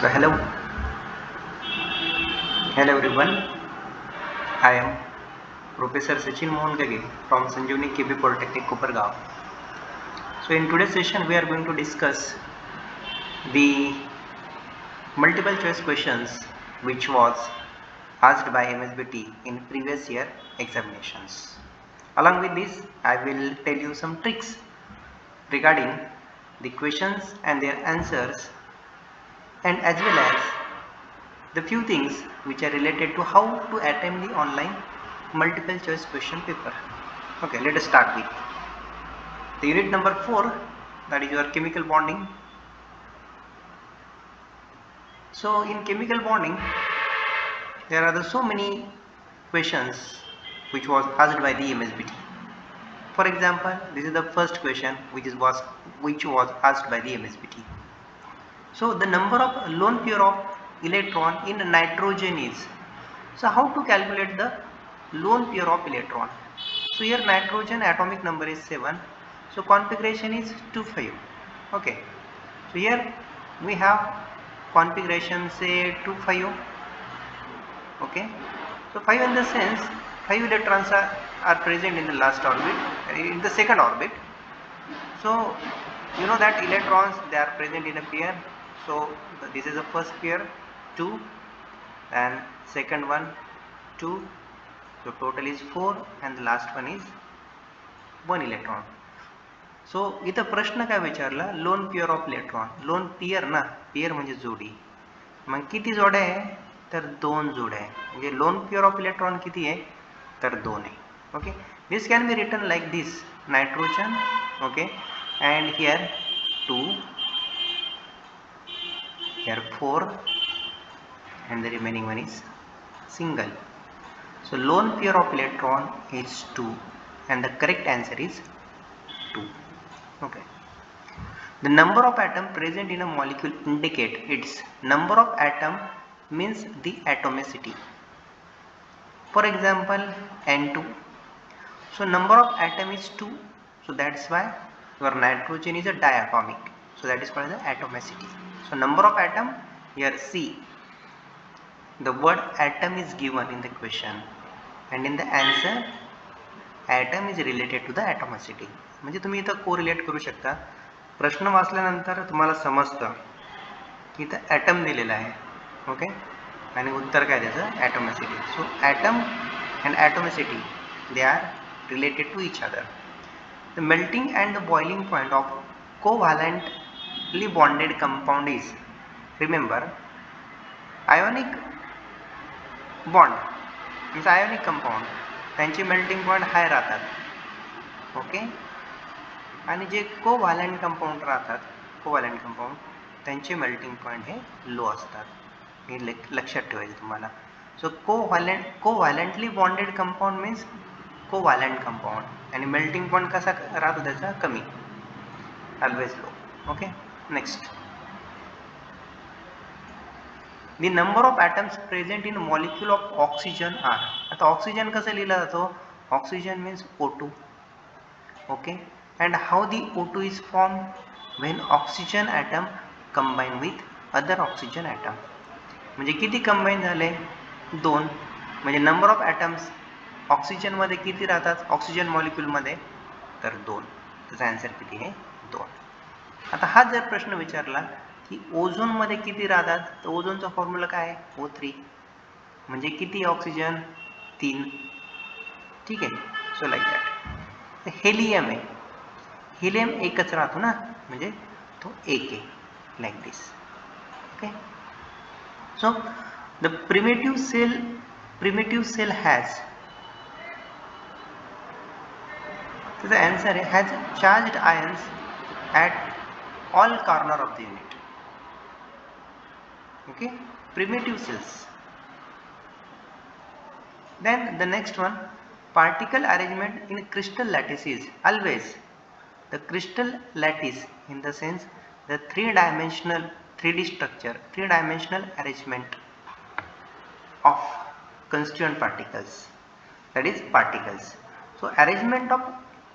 So hello everyone. I am Professor Sachin Mohan Gage from Sanjeevani KB Polytechnic Kopargaon. So in today's session we are going to discuss the multiple choice questions which was asked by MSBT in previous year examinations. Along with this, I will tell you some tricks regarding the questions and their answers, and as well as the few things which are related to how to attempt the online multiple choice question paper. Okay, let us start with the unit number 4, that is your chemical bonding. So in chemical bonding there are so many questions which was asked by the MSBT. For example, this is the first question which was asked by the MSBT. So the number of lone pair of electron in nitrogen is, so how to calculate the lone pair of electron? So here nitrogen atomic number is 7, so configuration is 2,5. okay, so here we have configuration say 2,5. okay, so 5 in the sense 5 electrons are present in the last orbit, in the second orbit. So you know that electrons, they are present in a pair. So this is the first pair 2, and second one 2, so total is 4, and the last one is 1 electron. So इथं प्रश्न काय विचारला, lone pair of electron. Lone pair ना, pair म्हणजे जोडी. मग किती जोड्या आहे तर 2 जोड्या आहे. म्हणजे लोन पेअर ऑफ इलेक्ट्रॉन किती आहे तर 2 आहे. Okay, this can be written like this, nitrogen, okay, and here 2, here 4, and the remaining one is single. So lone pair of electron is 2, and the correct answer is 2. okay, the number of atom present in a molecule indicate its number of atom means the atomicity. For example, N2, so number of atom is 2, so that's why your nitrogen is a diatomic, so that is called the atomicity. So number of atom, here C, the word atom is given in the question, and in the answer atom is related to the atomicity. म्हणजे तुम्ही इथं correlate करू शकता. प्रश्न वाचल्यानंतर तुम्हाला समजतं की इथं ॲटम दिलेला आहे, ओके, आणि उत्तर काय त्याचं atomicity. So atom and atomicity they are related to each other. The melting and the boiling point of covalently bonded compound is, remember, ionic bond means ionic compound, त्यांचे मेल्टिंग पॉईंट हाय राहतात, okay, आणि जे covalent compound राहतात, covalent compound, त्यांचे melting point हे low असतात. हे लक्षात ठेवायचं तुम्हाला. So covalently bonded compound means covalent compound, आणि मेल्टिंग पॉईंट कसा राहतो त्याचा कमी, always low. Okay, next, the number of atoms present in molecule of oxygen are. आता ऑक्सिजन कसं लिहिलं जातो, oxygen means O2, okay, and how the O2 is formed when oxygen atom combine with other oxygen atom. म्हणजे किती combine झाले 2, म्हणजे number of atoms oxygen मध्ये किती राहतात ऑक्सिजन मॉलिक्यूल मध्ये तर 2, त्याचा आन्सर किती आहे 2. आता हा जर प्रश्न विचारला की ओझोन मध्ये किती राहतात, तर ओझोनचा फॉर्म्युला काय आहे O3, म्हणजे किती ऑक्सिजन 3, ठीक आहे. So like that. हेलियम आहे, हेलियम एकच राहतो ना, म्हणजे तो 1 आहे, like this. Okay, so the primitive cell has, त्याचा आन्सर आहे has charged ions at all corner of the unit. okay, primitive cells. Then the next one, particle arrangement in crystal lattice is always, the crystal lattice in the sense the 3-dimensional 3D structure, 3-dimensional arrangement of constituent particles, that is particles. So arrangement of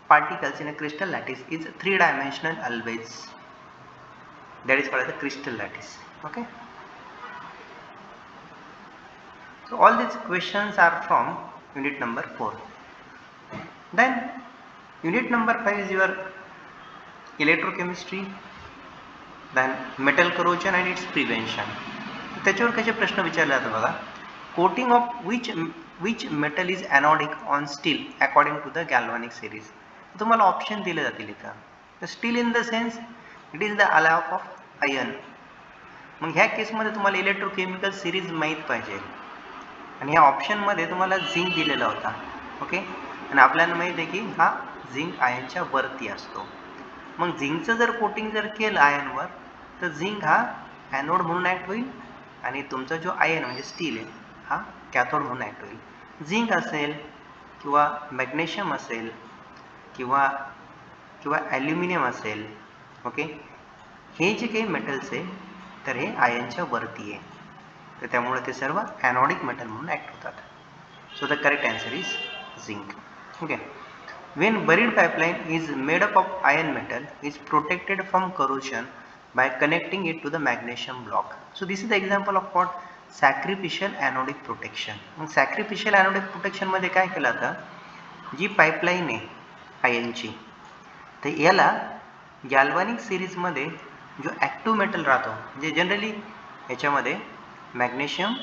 particles in a crystal lattice is 3-dimensional always, that is called the crystal lattice. Okay, So all these questions are from unit number 4. Then unit number 5 is your electrochemistry, then metal corrosion and its prevention. त्याच्यावर कसे प्रश्न विचारले जातात बघा. Coating of which metal is anodic on steel according to the galvanic series. तुम्हाला option दिले जातील इथं. तर steel in the sense it is the alloy of iron. मग ह्या केसमध्ये तुम्हाला इलेक्ट्रोकेमिकल सिरीज माहीत पाहिजे आणि ह्या ऑप्शनमध्ये तुम्हाला झिंक दिलेला होता. ओके, आणि आपल्याला माहीत आहे की हा झिंक आयनच्या वरती असतो. मग झिंकचं जर कोटिंग जर केलं आयनवर तर झिंक हा ॲनोड म्हणून ॲक्ट होईल आणि तुमचा जो आयन म्हणजे स्टील आहे हा कॅथोड म्हणून ॲक्ट होईल. झिंक असेल किंवा मॅग्नेशियम असेल किंवा ॲल्युमिनियम असेल, ओके, हे जे काही मेटल्स आहे तर हे आयनच्या वरती आहे, तर त्यामुळे ते सर्व ॲनोडिक मेटल म्हणून ॲक्ट होतात. So the correct answer is zinc. Okay, when buried pipeline is made up of iron metal is protected from corrosion by connecting it to the magnesium block. So this is the example of what sacrificial anodic protection. मग sacrificial anodic protection मध्ये काय केलं जातं, जी pipeline आहे आयनची तर याला galvanic series मध्ये जो ॲक्टिव्ह मेटल राहतो म्हणजे जनरली याच्यामध्ये मॅग्नेशियम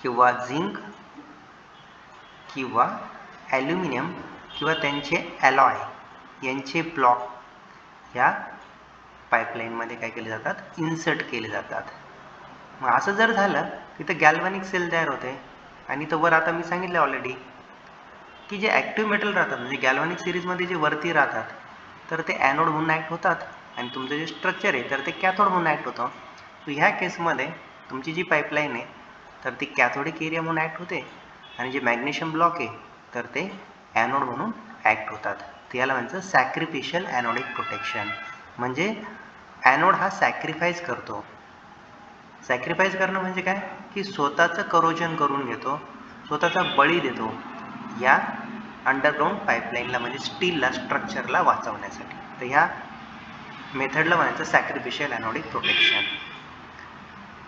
किंवा झिंक किंवा ॲल्युमिनियम किंवा त्यांचे ॲलॉय यांचे ब्लॉक ह्या पाईपलाईनमध्ये काय केले जातात, इन्सर्ट केले जातात. मग असं जर झालं की तर गॅल्व्हॅनिक सेल तयार होते आणि तर वर आता मी सांगितलं ऑलरेडी की जे ॲक्टिव्ह मेटल राहतात म्हणजे गॅल्व्हॅनिक सिरीजमध्ये जे वरती राहतात तर ते ॲनोड म्हणून ॲक्ट होतात आणि तुमचं जे स्ट्रक्चर आहे तर ते कॅथोड म्हणून ॲक्ट होतं. सो ह्या केसमध्ये तुमची जी पाईपलाईन आहे तर ती कॅथोडिक एरिया म्हणून ॲक्ट होते आणि जे मॅग्नेशियम ब्लॉक आहे तर ते ॲनोड म्हणून ॲक्ट होतात. तर याला म्हणतं सॅक्रिफिशियल ॲनोडिक प्रोटेक्शन. म्हणजे ॲनोड हा सॅक्रिफाईस करतो. सॅक्रिफाईस करणं म्हणजे काय की स्वतःचं करोजन करून घेतो, स्वतःचा बळी देतो या अंडरग्राऊंड पाईपलाईनला म्हणजे स्टीलला स्ट्रक्चरला वाचवण्यासाठी. तर ह्या मेथडला म्हणायचं sacrificial anodic protection.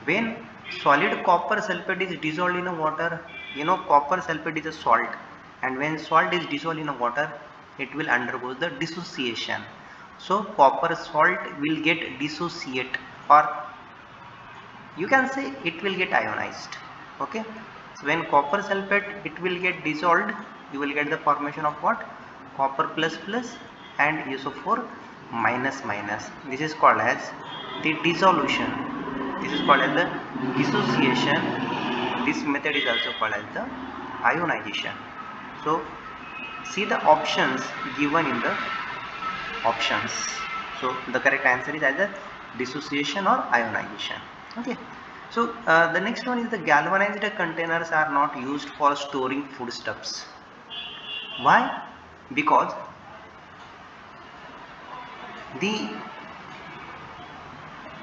When solid copper sulfate is dissolved in a water, you know copper sulfate is a salt, and when salt is dissolved in a water it will undergo the dissociation. So copper salt will get dissociate or you can say it will get ionized. Okay, so when copper sulfate it will get dissolved, you will get the formation of what, copper plus plus and SO4 minus minus. This is called as the dissolution. This is called as the dissociation. This method is also called as the ionization. So see the options given in the options. So the correct answer is either dissociation or ionization. Okay, so the next one is the galvanized containers are not used for storing foodstuffs. Why? Because the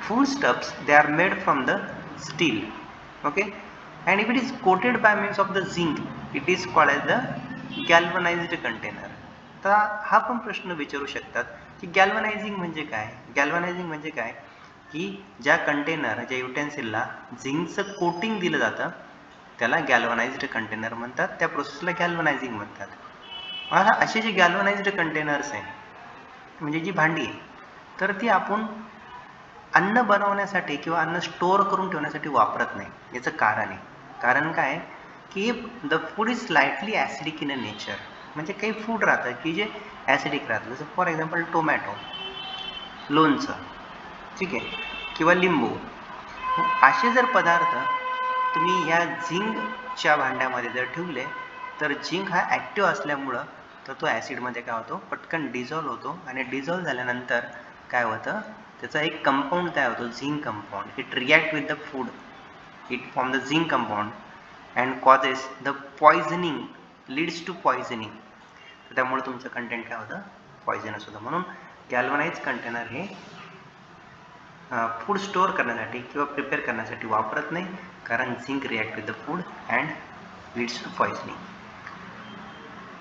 foodstuffs they are made from the steel, okay, and if it is coated by means of the zinc it is called as the galvanized container. तर हा पण प्रश्न विचारू शकतात की गॅल्व्हनायझिंग म्हणजे काय. गॅल्व्हनायझिंग म्हणजे काय की ज्या कंटेनर ज्या युटेन्सिलला झिंकचं कोटिंग दिलं जातं त्याला गॅल्व्हनाइज्ड कंटेनर म्हणतात, त्या प्रोसेसला गॅल्व्हनायझिंग म्हणतात. आता असे जे गॅल्व्हनाइज्ड कंटेनर्स आहे म्हणजे जी भांडी आहे तर ती आपण अन्न बनवण्यासाठी किंवा अन्न स्टोअर करून ठेवण्यासाठी वापरत नाही. याचं कारण आहे, कारण काय की the food is slightly acidic in a nature. म्हणजे काही फूड राहतं की जे ॲसिडिक राहतं, जसं फॉर एक्झाम्पल टोमॅटो, लोणचं, ठीक आहे, किंवा लिंबू. असे जर पदार्थ तुम्ही या झिंकच्या भांड्यामध्ये जर ठेवले तर झिंक हा ॲक्टिव्ह असल्यामुळं तर तो ॲसिडमध्ये काय होतो, पटकन डिझॉल्व्ह होतो आणि डिझॉल्व्ह झाल्यानंतर काय होतं, त्याचा एक कंपाऊंड तयार होतो, zinc compound. It react with the food, it form the zinc compound and causes the poisoning, leads to poisoning. त्यामुळे तुमचं कंटेंट काय होतं, पॉयझनस होतं. म्हणून गॅल्व्हनाइज्ड कंटेनर हे फूड स्टोअर करण्यासाठी किंवा प्रिपेअर करण्यासाठी वापरत नाही, कारण zinc react with the food and leads to poisoning.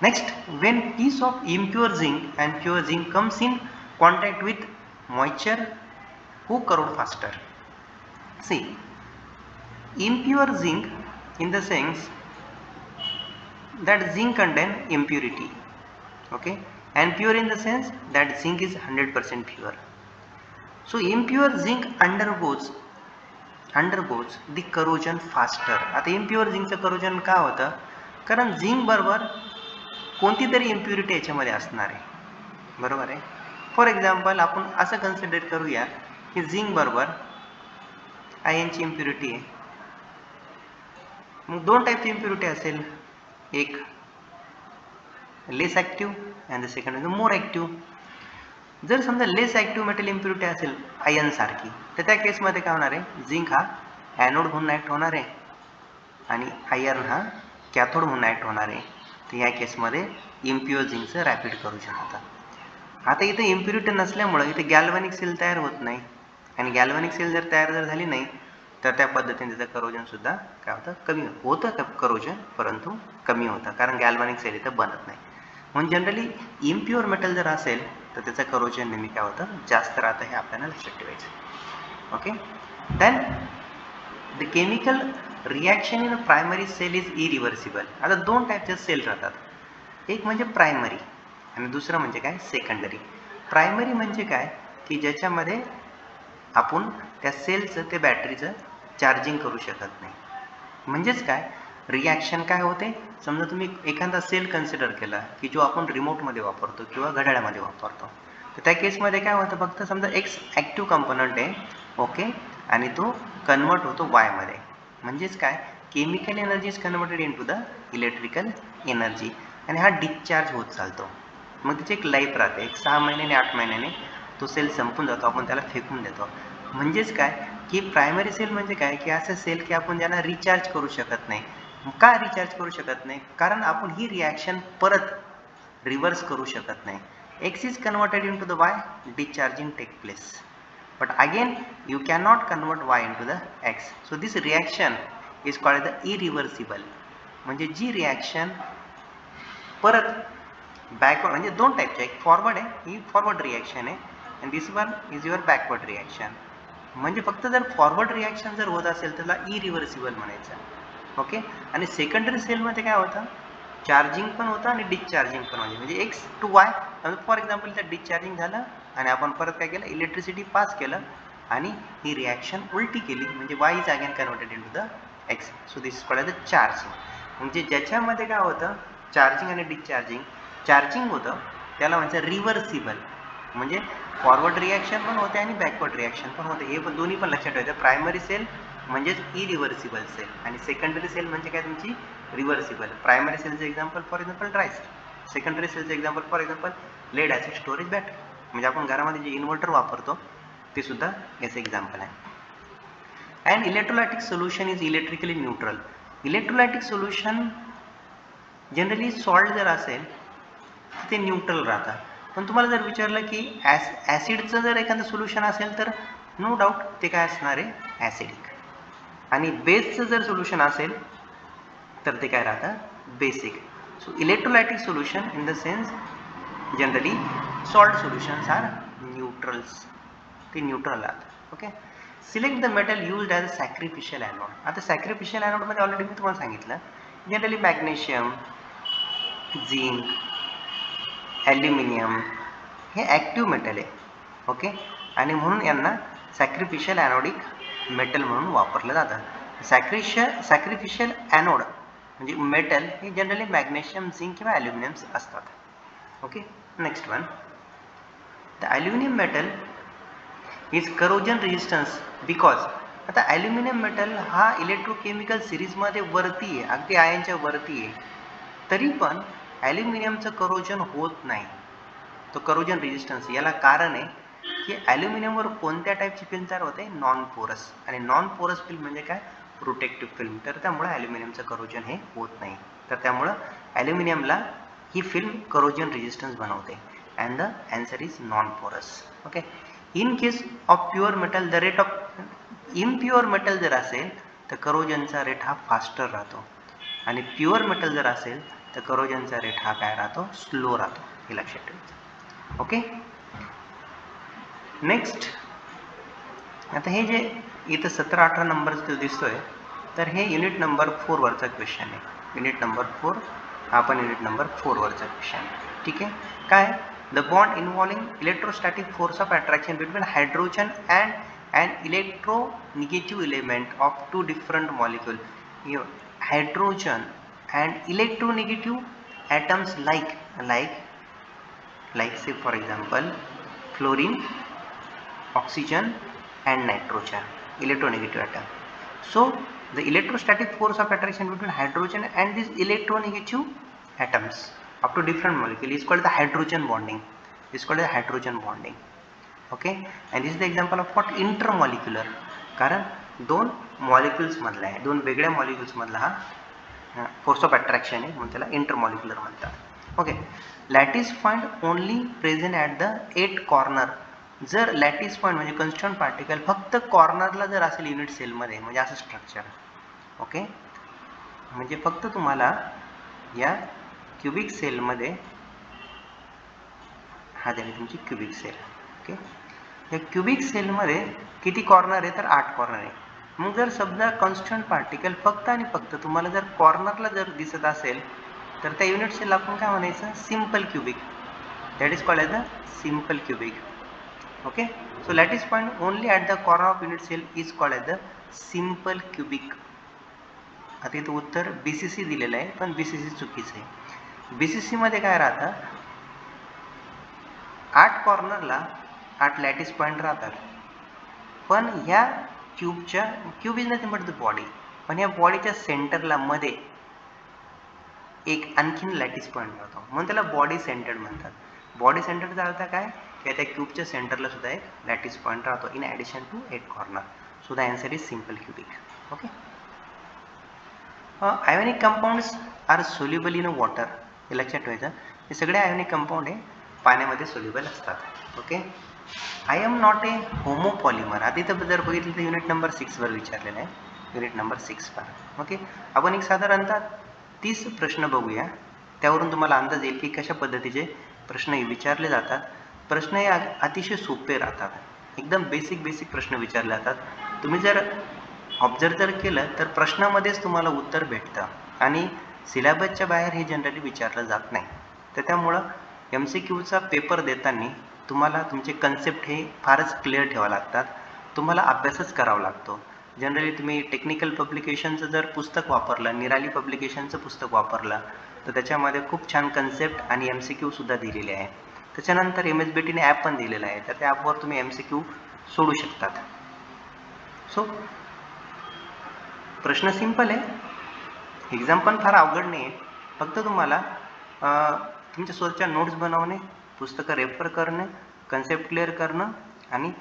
Next, when piece of impure zinc and pure zinc comes in contact with moisture, who corrode faster? See, impure zinc in the sense that zinc contain impurity, okay, and pure in the sense that zinc is 100% pure. So impure zinc undergoes the corrosion faster. आता impure zinc चं corrosion का होतं? कारण zinc बरोबर कोणती तरी impurity याच्यामध्ये असणार आहे, बरोबर आहे. फॉर एक्झाम्पल आपण असं कन्सिडर करूया की झिंक बरोबर आयनची इम्प्युरिटी आहे. मग दोन टाईपची इम्प्युरिटी असेल, एक less active and the second is more active. जर समजा लेस ॲक्टिव्ह मेटल इम्प्युरिटी असेल आयन सारखी, तर त्या केसमध्ये काय होणार आहे, झिंक हा ॲनोड म्हणून ॲक्ट होणार आहे आणि आयर्न हा कॅथोड म्हणून ॲक्ट होणार आहे. तर या केसमध्ये इम्प्युअर झिंकचं रॅपिड करोजन होतं. आता इथे इम्प्युरिटी नसल्यामुळं इथे गॅल्व्हॅनिक सेल तयार होत नाही, आणि गॅल्व्हॅनिक सेल जर तयार झाली नाही तर त्या पद्धतीने त्याचं करोजन सुद्धा काय होतं, कमी होतं करोजन, परंतु कमी होतं, कारण गॅल्व्हॅनिक सेल इथं बनत नाही. म्हणून जनरली इम्प्युअर मेटल जर असेल तर त्याचं करोजन नेहमी काय होतं, जास्त राहतं, हे आपल्याला लक्षात ठेवायचं. Okay. Then the chemical reaction in a primary cell is irreversible. आता दोन टाईपचे सेल राहतात, एक म्हणजे प्रायमरी आणि दुसरं म्हणजे काय, सेकंडरी. प्रायमरी म्हणजे काय की ज्याच्यामध्ये आपण त्या सेलचं ते बॅटरीचं चार्जिंग करू शकत नाही. म्हणजेच काय, रिॲक्शन काय होते, समजा तुम्ही एखादा सेल कन्सिडर केला की जो आपण रिमोटमध्ये वापरतो किंवा घड्याळामध्ये वापरतो, तर त्या केसमध्ये काय होतं, फक्त समजा एक्स ॲक्टिव्ह कंपोनंट आहे, ओके, आणि तो कन्वर्ट होतो वायमध्ये. म्हणजेच काय, chemical energy is converted into the electrical energy, आणि हा डिस्चार्ज होत चालतो. मग त्याची एक लाईफ राहते, एक 6 महिन्याने 8 महिन्याने तो सेल संपून जातो, आपण त्याला फेकून देतो. म्हणजेच काय की प्रायमरी सेल म्हणजे काय की असं सेल की आपण ज्यांना रिचार्ज करू शकत नाही. का रिचार्ज करू शकत नाही, कारण आपण ही रिॲक्शन परत रिव्हर्स करू शकत नाही. X is converted into the Y, discharging take place, but again you cannot convert y into the x. So this reaction is called the irreversible. म्हणजे जी रिॲक्शन परत बॅकवर्ड, म्हणजे दोन टाईपचे, एक फॉरवर्ड आहे, ही फॉरवर्ड रिॲक्शन आहे, आणि this one is your backward reaction. म्हणजे फक्त जर फॉरवर्ड रिॲक्शन जर होत असेल तर त्याला इरिव्हर्सिबल म्हणायचं, ओके. आणि सेकंडरी सेलमध्ये काय होतं, चार्जिंग पण होतं आणि डिस्चार्जिंग पण, म्हणजे X to Y. For example त्या डिस्चार्जिंग झालं आणि आपण परत काय केलं, इलेक्ट्रिसिटी पास केलं आणि ही रिॲक्शन उलटी केली, म्हणजे Y is again converted into the X. So this is called the charging. म्हणजे ज्याच्यामध्ये काय होतं, चार्जिंग आणि डिस्चार्जिंग, चार्जिंग होतं त्याला म्हणजे रिव्हर्सिबल, म्हणजे फॉरवर्ड रिॲक्शन पण होते आणि बॅकवर्ड रिॲक्शन पण होते. हे पण दोन्ही पण लक्षात ठेवायचं. प्रायमरी सेल म्हणजेच इरिव्हर्सिबल सेल आणि सेकंडरी सेल म्हणजे काय, तुमची रिव्हर्सिबल. प्रायमरी सेलचं example for example dry cell, secondary सेलचं example for example lead acid storage battery, म्हणजे आपण घरामध्ये जे इन्व्हर्टर वापरतो ते सुद्धा याचं एक्झाम्पल आहे. And electrolytic solution is electrically neutral. Electrolytic solution generally salt जर असेल ते न्यूट्रल राहतं. पण तुम्हाला जर विचारलं की ॲसिडचं जर एखादं सोल्युशन असेल तर नो डाऊट ते काय असणार आहे, ॲसिडिक. आणि बेसचं जर सोल्युशन असेल तर ते काय राहतं, basic. So electrolytic solution in the sense generally salt solutions are neutrals, ते न्यूट्रल राहतात, okay. Select the metal used as a sacrificial anode. आता सॅक्रिफिशियल ॲनोडमध्ये ऑलरेडी मी तुम्हाला सांगितलं, जनरली मॅग्नेशियम, झिंक, ॲल्युमिनियम हे ॲक्टिव्ह मेटल आहे, ओके, आणि म्हणून यांना सॅक्रिफिशियल ॲनोडिक मेटल म्हणून वापरलं जातं. सॅक्रिफिशियल ॲनोड म्हणजे मेटल हे जनरली मॅग्नेशियम, झिंक किंवा ॲल्युमिनियम्स असतात, okay. Next one, the aluminium metal is corrosion resistance because. आता ॲल्युमिनियम मेटल हा इलेक्ट्रोकेमिकल सिरीजमध्ये वरती आहे, अगदी आयनच्या वरती आहे, तरी पण ॲल्युमिनियमचं करोजन होत नाही, तो करोजन रेजिस्टन्स. याला कारण आहे की ॲल्युमिनियमवर कोणत्या टाईपची फिल्म तयार होते, नॉन पोरस, आणि नॉन पोरस फिल्म म्हणजे काय, प्रोटेक्टिव्ह फिल्म. तर त्यामुळे ॲल्युमिनियमचं करोजन हे होत नाही. तर त्यामुळं ॲल्युमिनियमला ही फिल्म करोजन रेजिस्टन्स बनवते, and the answer is non porous, okay. In case of pure metal the rate of, impure metal जर असेल तर करोजनचा रेट हा फास्टर राहतो, आणि प्युअर मेटल जर असेल तर करोजनचा रेट हा काय राहतो, स्लो राहतो. हे लक्षात ठेवायचं, ओके. नेक्स्ट, आता हे जे इथं 17-18 नंबर जो दिसतोय तर हे युनिट नंबर 4 वरचा क्वेश्चन आहे. युनिट नंबर 4 हा पण युनिट नंबर 4 वरचा क्वेश्चन आहे. ठीक आहे. काय the bond involving electrostatic force of attraction between hydrogen and an electronegative element of two different molecules. Hydrogen and electronegative atoms like say for example fluorine, oxygen and nitrogen, electronegative atom. So the electrostatic force of attraction between hydrogen and these electronegative atoms up to different molecule is called the hydrogen bonding. Is called the hydrogen bonding. Okay, and this is the example of what intermolecular, कारण दोन molecules मधला आहे, दोन वेगळ्या molecules मधला हा force of attraction आहे, म्हणून त्याला इंटरमॉलिक्युलर म्हणतात. Okay, lattice point only present at the 8 corner. जर लॅटिस पॉइंट म्हणजे कन्स्टंट पार्टिकल फक्त कॉर्नरला जर असेल युनिट सेलमध्ये, म्हणजे असं स्ट्रक्चर. ओके, म्हणजे फक्त तुम्हाला या क्युबिक सेलमध्ये हा झाली तुमची क्युबिक सेल. ओके, या क्युबिक सेलमध्ये किती कॉर्नर आहे तर 8 कॉर्नर आहे. मग जर समजा कॉन्स्टंट पार्टिकल फक्त आणि फक्त तुम्हाला जर कॉर्नरला जर दिसत असेल तर त्या युनिट सेल आपण काय म्हणायचं, simple cubic. That is called as the simple cubic. Okay, so lattice point only at the corner of unit cell is called as the simple cubic. आता इथं उत्तर BCC दिलेलं आहे, पण BCC चुकीचं आहे. BCC मध्ये काय राहतं, 8 कॉर्नरला 8 लॅटिस पॉइंट राहतात, पण ह्या क्यूबच्या cube is nothing but the body, पण या बॉडीच्या सेंटरला मध्ये एक आणखीन लॅटिस पॉइंट राहतो, म्हणून त्याला बॉडी सेंटर्ड म्हणतात. बॉडी सेंटरचा अर्थ काय की त्या क्यूबच्या सेंटरला सुद्धा एक लॅटिस पॉइंट राहतो in addition to 8 corner. So the answer is simple cubic. Okay, ionic compounds are soluble in water. हे लक्षात ठेवायचं, हे सगळे आयोनिक कंपाऊंड हे पाण्यामध्ये सोल्युबल असतात. Okay, I am not a homopolymer. आता इथं जर बघितलं तर युनिट नंबर 6 वर विचारलेलं आहे, युनिट नंबर 6 वर. ओके, आपण एक साधारणतः 30 प्रश्न बघूया, त्यावरून तुम्हाला अंदाज येईल की कशा पद्धतीचे प्रश्न विचारले जातात. प्रश्न हे अतिशय सोपे राहतात, एकदम बेसिक प्रश्न विचारले जातात. तुम्ही जर ऑब्झर्व जर केलं तर प्रश्नामध्येच तुम्हाला उत्तर भेटतं आणि सिलेबसच्या बाहेर हे जनरली विचारलं जात नाही. तर त्यामुळं MCQचा पेपर देताना तुम्हाला तुमचे कन्सेप्ट हे फारच क्लिअर ठेवावे लागतात. तुम्हाला अभ्यासच करावा लागतो. जनरली तुम्ही टेक्निकल पब्लिकेशनचं जर पुस्तक वापरलं, निराली पब्लिकेशनचं पुस्तक वापरलं, तर त्याच्यामध्ये खूप छान कन्सेप्ट आणि MCQ सुद्धा दिलेले आहे. त्याच्यानंतर MSBTने ॲप पण दिलेला आहे, तर त्या ॲपवर तुम्ही MCQ सोडू शकतात. सो प्रश्न सिंपल आहे, एक्झाम पण फार अवघड नाही आहे. फक्त तुम्हाला तुमच्या स्वतःच्या नोट्स बनवणे, पुस्तकं रेफर करणे, कन्सेप्ट क्लिअर करणं आणि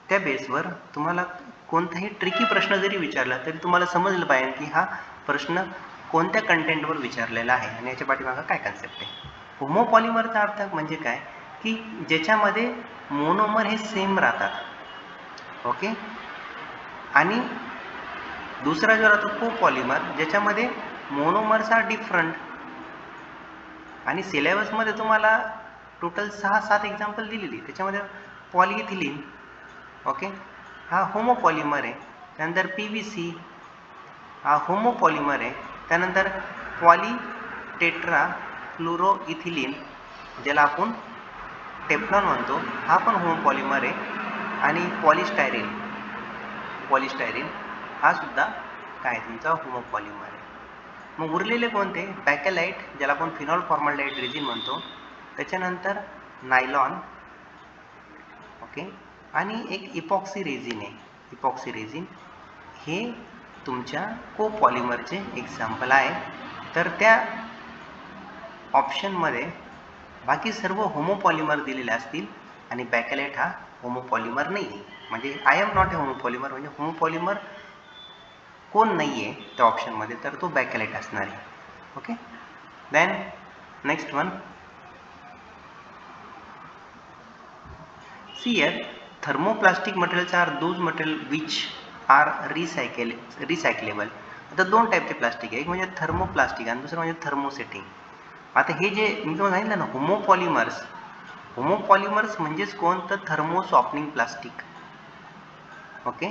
त्या बेसवर तुम्हाला कोणताही ट्रिकी प्रश्न जरी विचारला तरी तुम्हाला समजलं पाहिजे की हा प्रश्न कोणत्या कंटेंटवर विचारलेला आहे आणि याच्या पाठीमागं काय कन्सेप्ट आहे. होमोपॉलिमरचा अर्थ म्हणजे काय की ज्याच्यामध्ये मोनोमर हे सेम राहतात. ओके, आणि दुसरा जो राहतो कोपॉलिमर, ज्याच्यामध्ये मोनोमर्स आर डिफरंट. आणि सिलेबसमध्ये तुम्हाला टोटल 6-7 एक्झाम्पल दिलेली, त्याच्यामध्ये पॉलिइथिलीन, ओके, हा होमोपॉलिमर आहे. त्यानंतर PVC हा होमोपॉलिमर आहे. त्यानंतर पॉलिटेट्रा फ्लोरोइथिलीन, ज्याला आपण टेफ्लॉन म्हणतो, हा पण होमोपॉलिमर आहे. आणि पॉलिस्टायरीन हा सुद्धा काय तुमचा होमोपॉलिमर आहे. मग उरलेले कोणते, बॅकेलाइट, ज्याला आपण फिनॉल फॉर्मल्डिहाइड रेझिन म्हणतो, त्याच्यानंतर नायलॉन, ओके, आणि एक इपॉक्सी रेझिन आहे. इपॉक्सी रेझिन हे तुमच्या कोपॉलिमरचे एक्झाम्पल आहे. तर त्या ऑप्शनमध्ये बाकी सर्व होमोपॉलिमर दिलेले असतील आणि बॅकेलाइट हा होमोपॉलिमर नाही आहे. म्हणजे आय एम नॉट ए होमोपॉलिमर म्हणजे होमोपॉलिमर कोण नाही आहे त्या ऑप्शनमध्ये, तर तो बॅकेलाइट असणार आहे. Okay, then next one, see here thermoplastic materials are those material which are recyclable. आता दोन टाईपचे प्लास्टिक आहे, एक म्हणजे थर्मोप्लास्टिक आणि दुसरं म्हणजे थर्मोसेटिंग. आता हे जे मी तुम्हाला सांगितलं ना होमोपॉलिमर्स म्हणजेच कोण, तर थर्मोसॉफ्टनिंग प्लास्टिक. ओके,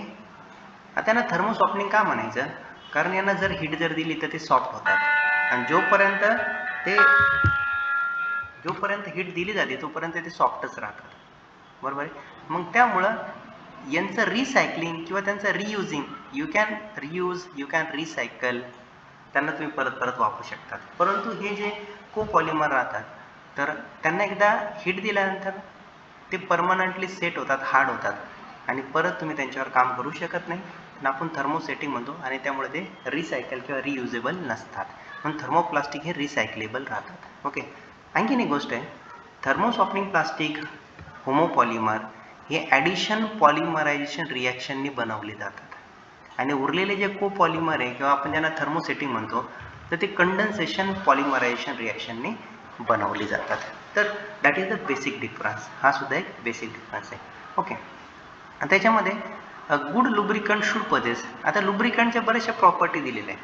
आता ना थर्मोसॉफ्टनिंग का म्हणायचं, कारण यांना जर हीट जर दिली तर ते सॉफ्ट होतात आणि जोपर्यंत हीट दिली जाते तोपर्यंत ते सॉफ्टच राहतात, बरोबर आहे. मग त्यामुळं यांचं रिसायकलिंग किंवा त्यांचं रियुजिंग, यू कॅन रिसायकल, त्यांना तुम्ही परत परत वापरू शकतात. परंतु हे जे कोपॉलिमर राहतात तर त्यांना एकदा हीट दिल्यानंतर ते परमनंटली सेट होतात, हार्ड होतात आणि परत तुम्ही त्यांच्यावर काम करू शकत नाही. आपण थर्मोसेटिंग म्हणतो आणि त्यामुळे ते रिसायकल किंवा रियुजेबल नसतात. म्हणून थर्मोप्लास्टिक हे रिसायकलेबल राहतात. ओके. आणखीन एक गोष्ट आहे, थर्मोसॉफ्टनिंग प्लास्टिक होमोपॉलिमर हे ॲडिशन पॉलिमरायझेशन रिॲक्शननी बनवले जातात आणि उरलेले जे कोपॉलिमर आहे किंवा आपण ज्यांना थर्मोसेटिंग म्हणतो तर ते कंडेन्सेशन पॉलिमरायझेशन रिॲक्शनने बनवली जातात. तर that is the basic difference. हा सुद्धा एक बेसिक डिफरन्स आहे. ओके. त्याच्यामध्ये गुड लुब्रिकंट शुड पजेस. आता लुब्रिकंटच्या बऱ्याचशा प्रॉपर्टी दिलेल्या आहेत,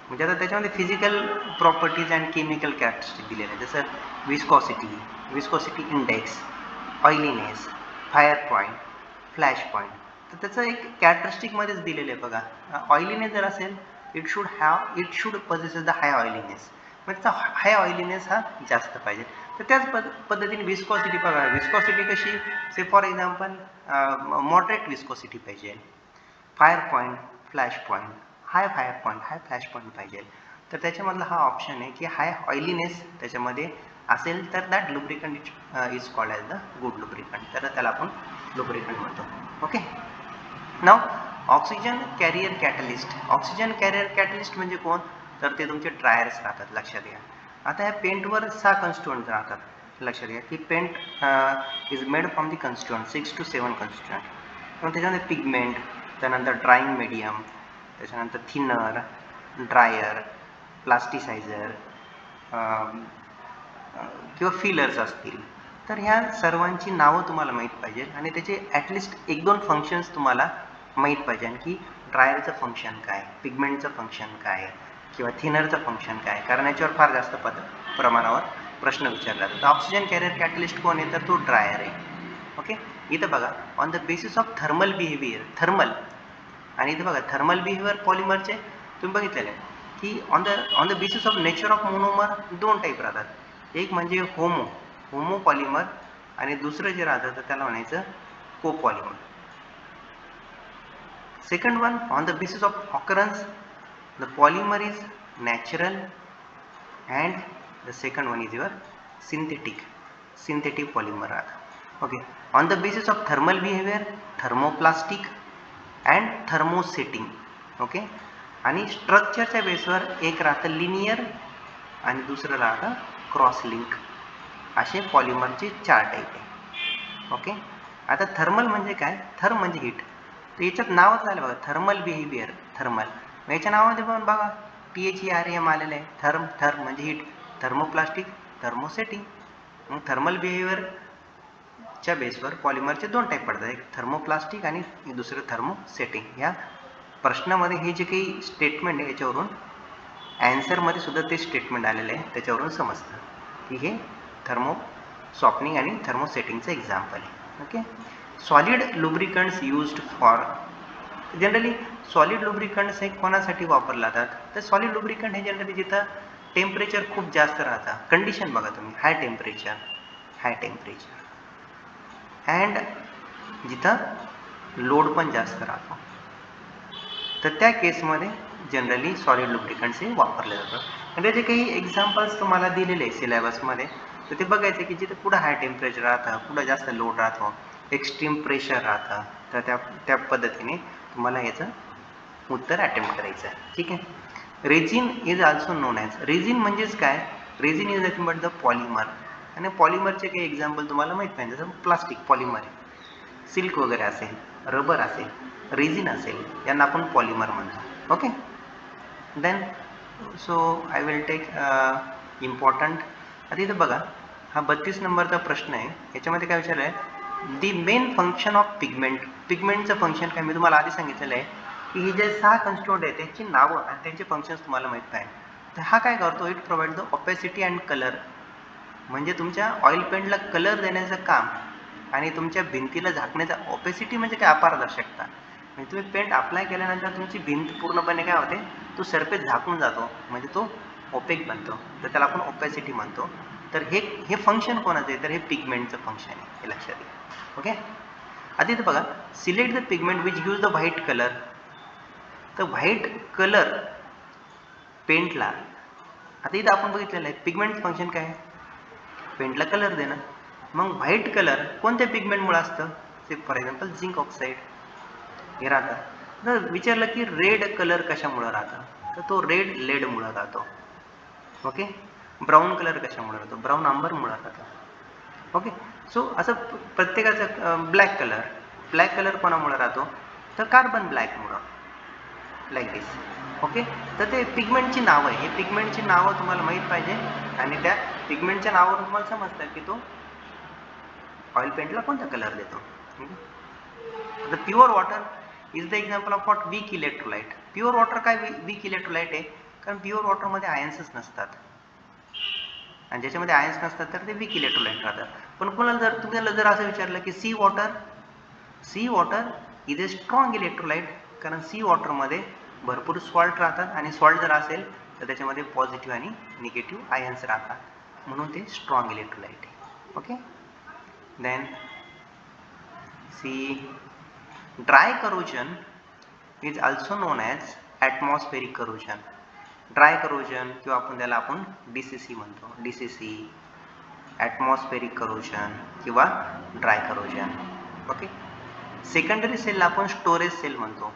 म्हणजे आता त्याच्यामध्ये physical properties and chemical characteristic दिलेले आहेत, जसं viscosity index, oiliness, fire point, flash point. तर त्याचं एक कॅरेक्टरिस्टिकमध्येच दिलेलं आहे बघा. ऑइलीनेस जर असेल it should possesses the high oiliness, म्हणजे त्याचा हाय ऑइलीनेस हा जास्त पाहिजे. तर त्याच पद्धतीने विस्कॉसिटी बघा, विस्कॉसिटी कशी, से फॉर एक्झाम्पल मॉडरेट विस्कॉसिटी पाहिजे. फायर पॉईंट, फ्लॅश पॉईंट, हाय फायर पॉईंट, हाय फ्लॅश पॉईंट पाहिजे. तर त्याच्यामधला हा ऑप्शन आहे की हाय ऑइलीनेस त्याच्यामध्ये असेल तर that lubricant is called as the good lubricant. तर त्याला आपण लुब्रिकंट म्हणतो. ओके. नाव oxygen carrier catalyst. Oxygen carrier catalyst म्हणजे कोण, तर ते तुमचे ड्रायर्स राहतात, लक्षात घ्या. आता ह्या पेंटवर 6 कन्स्टिट्युएंट राहतात, लक्षात घ्या की paint is made from the constituent 6 to 7 constituent. मग त्याच्यामध्ये पिगमेंट, त्यानंतर ड्राईंग मीडियम, त्याच्यानंतर थिनर, ड्रायर, प्लास्टिसायझर किंवा फिलर्स असतील. तर ह्या सर्वांची नावं तुम्हाला माहीत पाहिजे आणि त्याचे ॲटलिस्ट 1-2 फंक्शन्स तुम्हाला माहीत पाहिजे की ड्रायरचं फंक्शन काय, पिगमेंटचं फंक्शन काय किंवा थिनरचं फंक्शन काय, कारण याच्यावर फार जास्त प्रमाणावर प्रश्न विचारला जातो. ऑक्सिजन कॅरियर कॅटलिस्ट कोण आहे, तर तो ड्रायर आहे. ओके. इथं बघा on the basis of thermal behaviour, thermal, आणि इथे बघा थर्मल बिहेवियर पॉलिमरचे तुम्ही बघितलेले आहे की on the basis of nature of monomer 2 type राहतात. एक म्हणजे होमो पॉलिमर आणि दुसरं जे राहतं तर त्याला म्हणायचं copolymer. Second one, on the basis of occurrence the polymer is natural and the second one is your synthetic polymer राहतं. Okay. On the basis of thermal behaviour thermoplastic and thermosetting. Okay. आणि स्ट्रक्चरच्या बेसवर एक राहतं linear आणि दुसरं राहतं cross link. असे पॉलिमरचे 4 टाईप आहे. ओके. आता थर्मल म्हणजे काय, थर्म म्हणजे हीट, तर याच्यात नावच झालं बघा थर्मल बिहेवियर, थर्मल. याच्या नावामध्ये पण बघा THERM आलेलं आहे. थर्म म्हणजे हीट, थर्मोप्लास्टिक, थर्मोसेटिंग. मग थर्मल बिहेवियरच्या बेसवर पॉलिमरचे 2 टाईप पडतात, एक थर्मोप्लास्टिक आणि दुसरं थर्मोसेटिंग. या प्रश्नामध्ये हे जे काही स्टेटमेंट आहे याच्यावरून ॲन्सरमध्ये सुद्धा ते स्टेटमेंट आलेलं आहे, त्याच्यावरून समजतं की हे थर्मो सॉफ्टनिंग आणि थर्मोसेटिंगचं एक्झाम्पल आहे. Okay. Solid lubricants used for, generally solid lubricants हे कोणासाठी वापरले जातात, तर सॉलिड लुब्रिकंट हे जनरली जिथं टेम्परेचर खूप जास्त राहतं, कंडिशन बघा तुम्ही, हाय टेम्परेचर अँड जिथं लोड पण जास्त राहतो, तर त्या केसमध्ये जनरली सॉलिड लुब्रिकंट्स हे वापरले जातात. आणि त्याचे काही एक्झाम्पल्स तुम्हाला दिलेले आहे सिलेबसमध्ये, तर ते बघायचं की जिथे पुढं हाय टेम्परेचर राहतं, पुढं जास्त लोड राहतो, एक्स्ट्रीम प्रेशर राहतं, तर त्या पद्धतीने तुम्हाला याचं उत्तर अटेम्प्ट करायचं आहे. ठीक आहे. Resin is also known as, resin म्हणजेच काय, resin is nothing but the polymer. आणि पॉलिमरचे काही एक्झाम्पल तुम्हाला माहीत पाहिजे, जसं प्लास्टिक पॉलिमर आहे, सिल्क वगैरे असेल, रबर असेल, रेझिन असेल, यांना आपण पॉलिमर म्हणतो. Okay. Then so I will take important. आता इथं बघा हा 32 नंबरचा प्रश्न आहे, याच्यामध्ये काय विचारलं आहे, the main function of pigment. पिगमेंटचं फंक्शन काय, मी तुम्हाला आधी सांगितलेलं आहे की हे जे 6 कन्स्टिट्युएंट आहे त्यांची नावं आणि त्यांचे फंक्शन्स तुम्हाला माहीत पाहिजे. तर हा काय करतो, it provide the opacity and colour, म्हणजे तुमच्या ऑइल पेंटला कलर देण्याचं काम आणि तुमच्या भिंतीला झाकण्याचा. ऑपेसिटी म्हणजे काय, अपारदर्शकता, म्हणजे तुम्ही पेंट अप्लाय केल्यानंतर तुमची भिंत पूर्णपणे काय होते, तो सरफेस झाकून जातो, म्हणजे तो ओपेक बनतो, तर त्याला आपण ओपॅसिटी म्हणतो. तर हे फंक्शन कोणाचं आहे, तर हे पिगमेंटचं फंक्शन आहे, हे लक्षात घ्या. ओके, आता इथे बघा, select the pigment which gives the white colour. तर व्हाईट कलर पेंटला, आता इथं आपण बघितलेलं आहे पिगमेंट फंक्शन काय आहे, पेंटला कलर देणं. मग व्हाईट कलर कोणत्या पिगमेंटमुळे असतं, ते फॉर एक्झाम्पल झिंक ऑक्साईड हे राहतं. तर विचारलं की रेड कलर कशामुळं राहतं, तर तो रेड लेडमुळं राहतो. ओके, ब्राऊन कलर कशामुळे राहतो, ब्राऊन आंबरमुळं राहतो. ओके, सो असं प्रत्येकाचं ब्लॅक कलर कोणामुळे राहतो, तर कार्बन ब्लॅकमुळं, लाईक दिस. ओके, तर ते पिगमेंटची नावं आहे, हे पिगमेंटची नावं तुम्हाला माहीत पाहिजे आणि त्या पिगमेंटच्या नावावरून तुम्हाला समजतं की तो ऑइल पेंटला कोणता कलर देतो. The pure water is the example of what, weak electrolyte. Pure water काय वीक इलेक्ट्रोलाइट आहे, कारण प्युअर वॉटरमध्ये आयन्सच नसतात, आणि ज्याच्यामध्ये आयन्स नसतात तर ते वीक इलेक्ट्रोलाइट राहतात. पण कोणाला तुम्हाला जर असं विचारलं की C water is a strong electrolyte, कारण सी वॉटरमध्ये भरपूर सॉल्ट राहतात, आणि सॉल्ट जर असेल तर त्याच्यामध्ये पॉझिटिव्ह आणि निगेटिव्ह आयन्स राहतात, म्हणून ते स्ट्रॉंग इलेक्ट्रोलाइट आहे. Okay, then see dry corrosion is also known as atmospheric corrosion. Dry corrosion किंवा त्याला आपण DCC म्हणतो, DCC ॲटमॉस्फेरिक करोजन किंवा ड्राय करोजन. ओके, सेकंडरी सेलला आपण स्टोरेज सेल म्हणतो.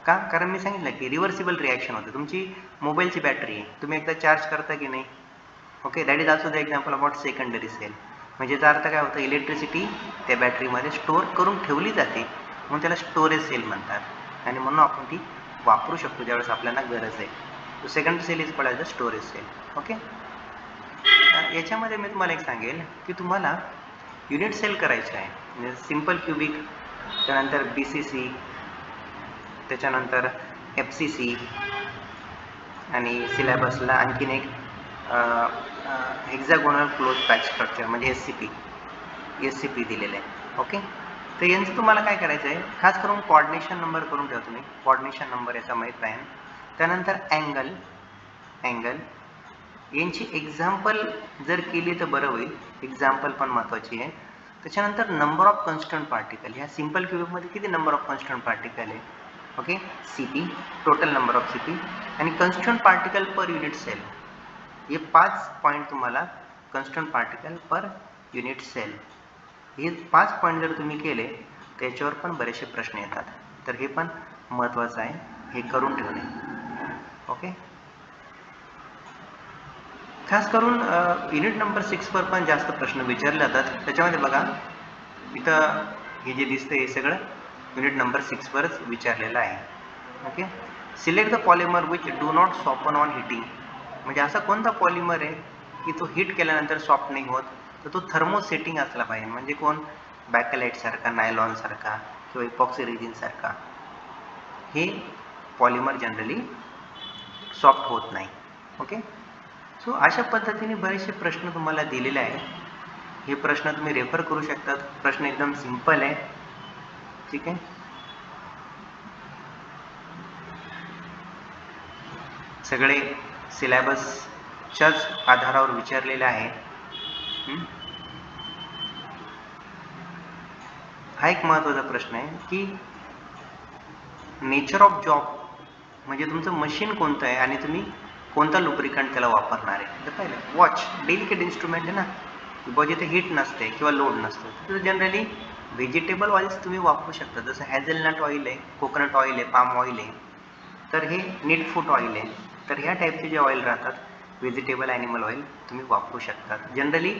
का, कारण मी सांगितलं की रिव्हर्सिबल रिॲक्शन होते. तुमची मोबाईलची बॅटरी आहे, तुम्ही एकदा चार्ज करता की नाही. Okay, that is also the example about secondary cell. म्हणजे याचा अर्थ काय होतं, इलेक्ट्रिसिटी त्या बॅटरीमध्ये स्टोअर करून ठेवली जाते, म्हणून त्याला स्टोरेज सेल म्हणतात, आणि म्हणून आपण ती वापरू शकतो ज्यावेळेस आपल्याला गरज आहे. तो secondary cell is called as the storage cell. Okay, याच्यामध्ये मी तुम्हाला एक सांगेल की तुम्हाला युनिट सेल करायचे आहे, म्हणजे सिम्पल क्युबिक, त्यानंतर BCC, त्याच्यानंतर FCC, आणि सिलेबसला आणखीन एक हेक्झागोनल क्लोज पॅच स्ट्रक्चर म्हणजे SCP दिलेलं आहे. ओके, तर यांचं तुम्हाला काय करायचं आहे, खास करून कोऑर्डिनेशन नंबर करून ठेवा तुम्ही, कोऑर्डिनेशन नंबर याचा माहीत राहील. त्यानंतर अँगल यांची एक्झाम्पल जर केली तर बरं होईल, एक्झाम्पल पण महत्त्वाची आहे. त्याच्यानंतर नंबर ऑफ कॉन्स्टंट पार्टिकल, ह्या सिम्पल क्यूबिकमध्ये किती नंबर ऑफ कॉन्स्टंट पार्टिकल आहे. Okay, CP, total number of CP, आणि constant particle per unit cell. हे 5 पॉईंट तुम्हाला constant particle per unit cell, हे 5 पॉईंट जर तुम्ही केले त्याच्यावर पण बरेचसे प्रश्न येतात, तर हे पण महत्त्वाचं आहे, हे करून ठेवणे. ओके, खास करून युनिट नंबर 6 वर पण जास्त प्रश्न विचारले जातात. त्याच्यामध्ये बघा इथं हे जे दिसतं हे सगळं युनिट नंबर 6 वरच विचारलेलं आहे. Okay, select the polymer which do not soften on heating. म्हणजे असा कोणता पॉलिमर आहे की तो हीट केल्यानंतर सॉफ्ट नाही होत, तर तो थर्मोसेटिंग असला पाहिजे. म्हणजे कोण, बॅकलाइट सारखा, नायलॉन सारखा किंवा इपॉक्सी रेझिन सारखा, हे पॉलिमर जनरली सॉफ्ट होत नाही. ओके, सो अशा पद्धतीने बरेचसे प्रश्न तुम्हाला दिलेले आहे. हे प्रश्न तुम्ही रेफर करू शकतात. प्रश्न एकदम सिंपल आहे. ठीक आहे, सगळे सिलेबसच्याच आधारावर विचारलेले आहे. हा एक महत्त्वाचा प्रश्न आहे की नेचर ऑफ जॉब, म्हणजे तुमचं मशीन कोणतं आहे आणि तुम्ही कोणता लुब्रिकंट त्याला वापरणार आहे. तर पाहिलं, वॉच डेलिकेट इन्स्ट्रुमेंट आहे ना, किंवा जिथे हीट नसते किंवा लोड नसतो, तर जनरली व्हेजिटेबल ऑइल्स तुम्ही वापरू शकता. जसं हॅझलनट ऑइल आहे, कोकोनट ऑइल आहे, पाम ऑइल आहे, तर हे नीट फूड ऑइल आहे. तर ह्या टाईपचे जे ऑइल राहतात, व्हेजिटेबल ॲनिमल ऑइल तुम्ही वापरू शकतात. जनरली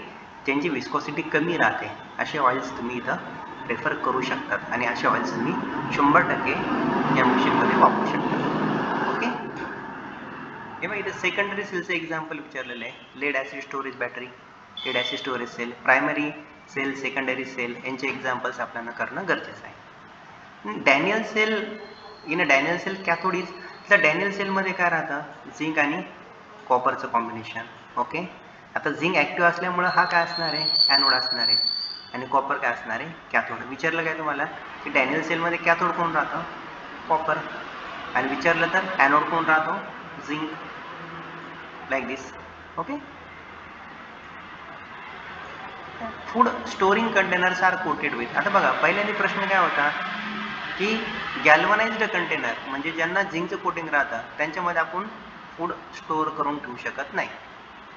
त्यांची विस्कॉसिटी कमी राहते, असे ऑइल्स तुम्ही इथं प्रेफर करू शकतात, आणि असे ऑइल्स तुम्ही 100% या मशीनमध्ये वापरू शकता. ओके, हे बघा इथं सेकंडरी सेलचं एक्झाम्पल विचारलेलं आहे. Lead acid storage battery, lead acid storage cell, primary cell, secondary cell, यांचे एक्झाम्पल्स आपल्याला करणं गरजेचं आहे. Daniell cell, in Daniell cell cathode is, तर डॅनियल सेलमध्ये काय राहतं, झिंक आणि कॉपरचं कॉम्बिनेशन. ओके, आता झिंक ॲक्टिव्ह असल्यामुळं हा काय असणार आहे, ॲनोड असणार आहे, आणि कॉपर काय असणार आहे, कॅथोड. विचारलं काय तुम्हाला की डॅनियल सेलमध्ये कॅथोड कोण राहतं, कॉपर. आणि विचारलं तर ॲनोड कोण राहतो, zinc, like this. Okay. Food storing containers are coated with. आता बघा पहिल्यांदा प्रश्न काय होता की गॅल्वनाइज्ड कंटेनर म्हणजे ज्यांना झिंकचं कोटिंग राहतं त्यांच्यामध्ये आपण फूड स्टोअर करून ठेवू शकत नाही.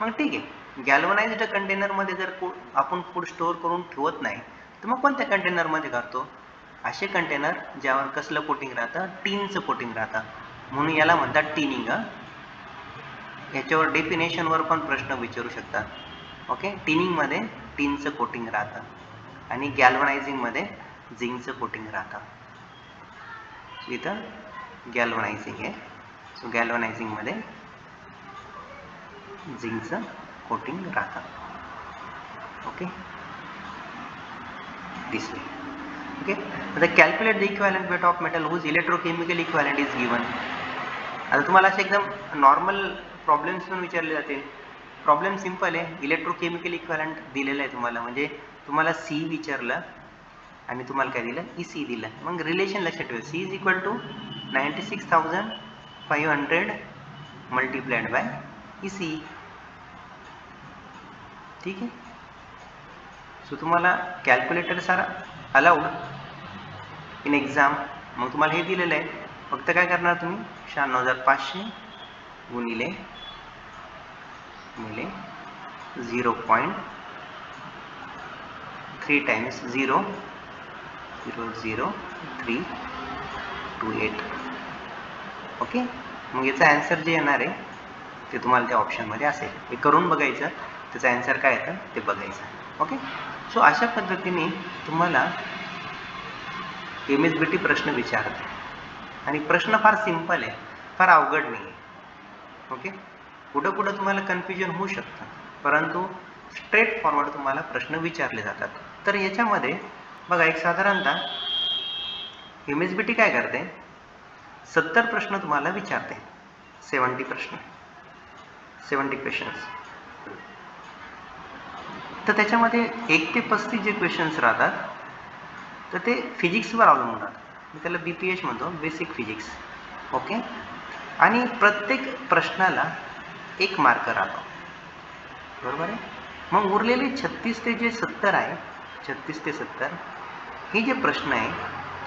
मग ठीक आहे, गॅल्वनाइज्ड कंटेनरमध्ये जर आपण फूड स्टोअर करून ठेवत नाही तर मग कोणत्या कंटेनरमध्ये करतो? असे कंटेनर ज्यावर कसलं कोटिंग राहतं, टीनचं कोटिंग राहतं, म्हणून याला म्हणतात टीनिंग. याच्यावर डेफिनेशनवर पण प्रश्न विचारू शकतात. ओके. टीनिंगमध्ये टीनचं कोटिंग राहतं आणि गॅल्वनायझिंगमध्ये झिंकचं कोटिंग राहतं. इथं गॅल्वनायझिंग आहे. सो गॅल्वनायझिंगमध्ये झिंकचं कोटिंग राहतं. Okay, this way. ओके. आता calculate the equivalent weight of metal whose electrochemical equivalent is given. आता तुम्हाला असे एकदम नॉर्मल प्रॉब्लेम्स पण विचारले जातील. प्रॉब्लेम सिंपल आहे, इलेक्ट्रोकेमिकल इक्विव्हॅलंट दिलेलं आहे तुम्हाला, म्हणजे तुम्हाला सी विचारलं आणि तुम्हाला काय दिलं, EC दिलं. मग रिलेशन लक्षात ठेवा, C is equal to 96,500 multiplied by EC. ठीक आहे. सो तुम्हाला calculator sir allowed in exam. मग तुम्हाला हे दिलेलं आहे, फक्त काय करणार तुम्ही 96,500 गुणिले 0.3 टाइम्स 0.00328. ओके. मग याचा आन्सर जे येणार आहे ते तुम्हाला त्या ऑप्शनमध्ये असेल, हे करून बघायचं, त्याचा आन्सर काय येतं ते बघायचं. ओके. सो अशा पद्धतीने तुम्हाला MSBT प्रश्न विचारते आणि प्रश्न फार सिंपल आहे, फार अवघड नाही आहे. ओके. कुठं कुठं तुम्हाला कन्फ्युजन होऊ शकतं, परंतु स्ट्रेट फॉरवर्ड तुम्हाला प्रश्न विचारले जातात. तर याच्यामध्ये बघा, एक साधारणतः MSBT काय करते, 70 प्रश्न तुम्हाला विचारते, 70 प्रश्न, 70 क्वेश्चन्स. तर त्याच्यामध्ये 1 ते 35 जे क्वेश्चन्स राहतात तर ते फिजिक्सवर अवलंबून राहतात. मी त्याला BPH म्हणतो, बेसिक फिजिक्स. ओके. आणि प्रत्येक प्रश्नाला 1 मार्क राहतो, बरोबर आहे. मग उरलेले 36 ते जे 70 आहे, 36 ते 70 हे जे प्रश्न आहे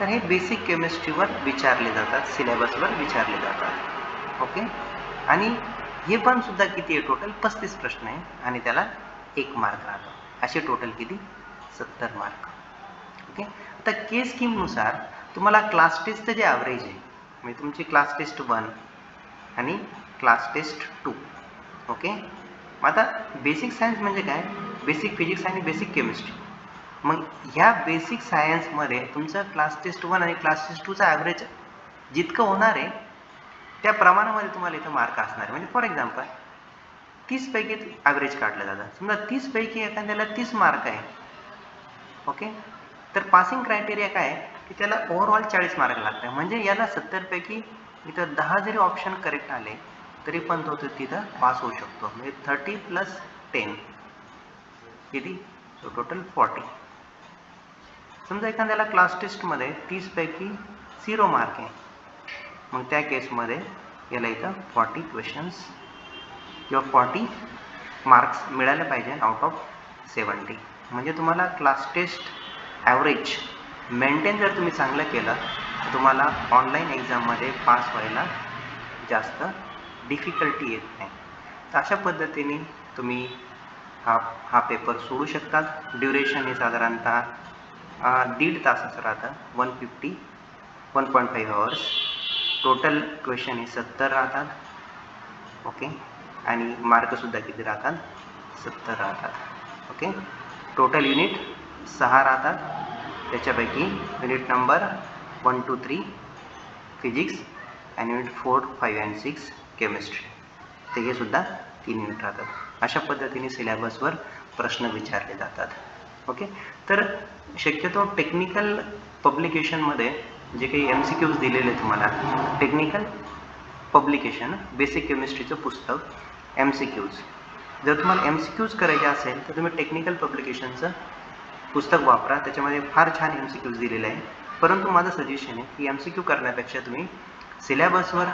तर हे बेसिक केमिस्ट्रीवर विचारले जातात, सिलेबसवर विचारले जातात. ओके. आणि हे पण सुद्धा किती आहे, टोटल 35 प्रश्न आहे आणि त्याला 1 मार्क राहतो. असे टोटल किती, 70 मार्क. ओके. आता केस स्कीमनुसार तुम्हाला क्लास टेस्टचं जे ॲव्हरेज आहे, म्हणजे तुमची क्लास टेस्ट 1 आणि क्लास टेस्ट 2. ओके. मग आता बेसिक सायन्स म्हणजे काय, बेसिक फिजिक्स आणि बेसिक केमिस्ट्री. मग ह्या बेसिक सायन्समध्ये तुमचं क्लास टेस्ट 1 आणि क्लास टेस्ट 2चा ॲव्हरेज जितकं होणार आहे त्या प्रमाणामध्ये तुम्हाला इथं मार्क असणार आहे. म्हणजे फॉर एक्झाम्पल 30 पैकी ॲव्हरेज काढलं जातं. समजा 30 पैकी एखाद्याला 30 मार्क आहे. ओके. तर पासिंग क्रायटेरिया काय आहे की त्याला ओव्हरऑल 40 मार्क लागतात. म्हणजे याला 70 पैकी इथं 10 जरी ऑप्शन करेक्ट आले तरी पण तो तिथं पास होऊ शकतो. म्हणजे 30 + 10 किती, टोटल 40. समजा एखाद्याला क्लास टेस्टमध्ये 30 पैकी 0 मार्क आहे, मग त्या केसमध्ये याला इथं 40 क्वेश्चन्स किंवा 40 मार्क्स मिळाले पाहिजे आउट ऑफ 70. म्हणजे तुम्हाला क्लास टेस्ट ॲव्हरेज मेंटेन जर तुम्ही चांगलं केलं तर तुम्हाला ऑनलाईन एक्झाममध्ये पास व्हायला जास्त डिफिकल्टी येत नाही. तर अशा पद्धतीने तुम्ही हा पेपर सोडू शकतात. ड्युरेशन हे साधारणतः 1.5 तासाचं राहतं, 1.5 आवर्स. टोटल क्वेश्चन हे 70 राहतात. ओके. आणि मार्कसुद्धा किती राहतात, 70 राहतात. ओके. टोटल युनिट 6 राहतात. त्याच्यापैकी युनिट नंबर 1, 2, 3 फिजिक्स आणि युनिट 4, 5 आणि 6 केमिस्ट्री. तर हे सुद्धा 3 युनिट राहतात. अशा पद्धतीने सिलेबसवर प्रश्न विचारले जातात. ओके. तर शक्यतो टेक्निकल पब्लिकेशनमध्ये जे काही MCQs दिलेले तुम्हाला, टेक्निकल पब्लिकेशन बेसिक केमिस्ट्रीचं पुस्तक MCQs, जर तुम्हाला MCQs करायचे असेल तर तुम्ही टेक्निकल पब्लिकेशनचं पुस्तक वापरा. त्याच्यामध्ये फार छान MCQs दिलेले आहे. परंतु माझं सजेशन आहे की MCQ करण्यापेक्षा तुम्ही सिलेबसवर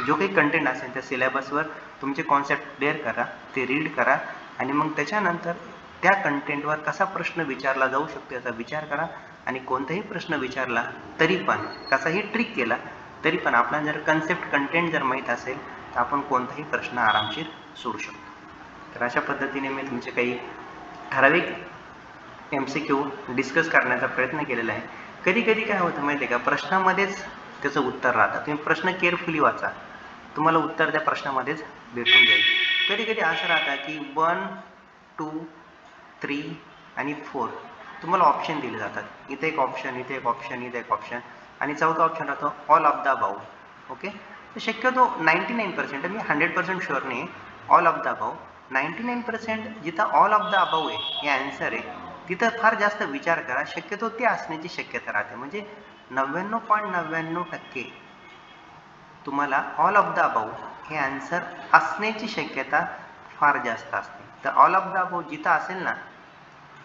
जो काही कंटेंट असेल त्या सिलेबसवर तुमचे कॉन्सेप्ट क्लिअर करा, ते रीड करा आणि मग त्याच्यानंतर त्या कंटेंटवर कसा प्रश्न विचारला जाऊ शकतो याचा विचार करा आणि कोणताही प्रश्न विचारला तरी पण कसाही ट्रिक केला तरी पण आपल्याला जर कन्सेप्ट कंटेंट जर माहीत असेल तर आपण कोणताही प्रश्न आरामशीर सोडू शकतो. तर अशा पद्धतीने मी तुमचे काही ठराविक MCQ डिस्कस करण्याचा प्रयत्न केलेला आहे. कधी कधी काय होतं माहिती आहे का, प्रश्नामध्येच त्याचं उत्तर राहतं. तुम्ही प्रश्न केअरफुली वाचा, तुम्हाला उत्तर त्या प्रश्नामध्येच भेटून जाईल. कधी कधी असं राहतं की 1, 2, 3 आणि 4 तुम्हाला ऑप्शन दिले जातात. इथे एक ऑप्शन, इथे एक ऑप्शन, इथे एक ऑप्शन आणि चौथा ऑप्शन राहतो all of the above. Okay, तर शक्यतो 99% मी 100% शुअर नाही, ऑल ऑफ द अबाव 99% जिथं ऑल ऑफ द अबाव आहे हे आन्सर आहे तिथं फार जास्त विचार करा. शक्यतो ते असण्याची शक्यता राहते. म्हणजे 99.99% तुम्हाला ऑल ऑफ द अबाव हे आन्सर असण्याची शक्यता फार जास्त असते. तर ऑल ऑफ द अबाव जिथं असेल ना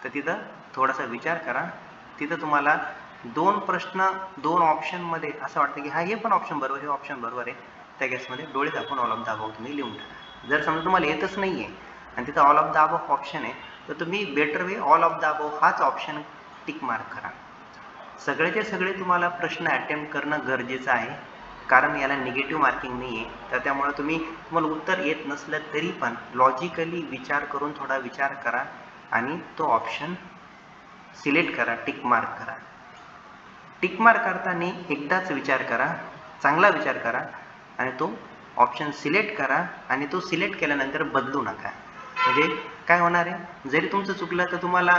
तर तिथं थोडासा विचार करा. तिथं तुम्हाला 2 प्रश्न 2 ऑप्शनमध्ये असं वाटतं की हा हे पण ऑप्शन बरोबर, हे ऑप्शन बरोबर आहे, त्या केसमध्ये डोळे दाखवून ऑल ऑफ द अबाव तुम्ही लिहून टाका. जर समजा तुम्हाला येतच नाही आहे आणि तिथं all of the above option आहे तर तुम्ही better way all of the above हाच ऑप्शन टिक मार्क करा. सगळेचे सगळे तुम्हाला प्रश्न अटेम्प्ट करणं गरजेचं आहे कारण याला निगेटिव्ह मार्किंग नाही आहे. तर त्यामुळे तुम्हाला उत्तर येत नसलं तरी पण लॉजिकली विचार करून थोडा विचार करा आणि तो ऑप्शन सिलेक्ट करा, टिक मार्क करा. टिक मार्क करताना एकदाच विचार करा, चांगला विचार करा आणि तो ऑप्शन सिलेक्ट करा आणि तो सिलेक्ट केल्यानंतर बदलू नका. म्हणजे काय होणार आहे, जरी तुमचं चुकलं तर तुम्हाला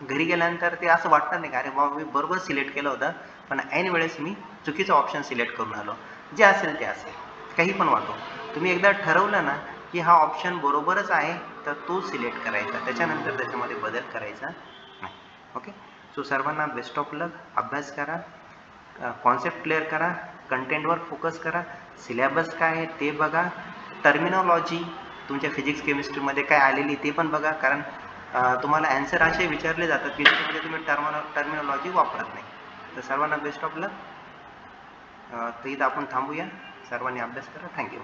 घरी गेल्यानंतर ते असं वाटणार नाही का अरे बाबा मी बरोबर सिलेक्ट केलं होतं पण ऐन वेळेस मी चुकीचं ऑप्शन सिलेक्ट करून आलो. जे असेल ते असेल, काही पण वाटो. तुम्ही एकदा ठरवलं ना की हा ऑप्शन बरोबरच आहे तर तो सिलेक्ट करायचा, त्याच्यानंतर त्याच्यामध्ये बदल करायचा नाही. ओके, सो सर्वांना बेस्ट ऑफ लक. अभ्यास करा, कॉन्सेप्ट क्लिअर करा, कंटेंटवर फोकस करा, सिलेबस काय आहे ते बघा, टर्मिनॉलॉजी तुमच्या फिजिक्स केमिस्ट्रीमध्ये काय आलेली ते पण बघा. कारण तुम्हाला ॲन्सर असे विचारले जातात की त्याच्यामध्ये तुम्ही टर्मिनॉलॉजी वापरत नाही. तर सर्वांना बेस्ट ऑफ लक. तर इथं आपण थांबूया. सर्वांनी अभ्यास करा. थँक्यू.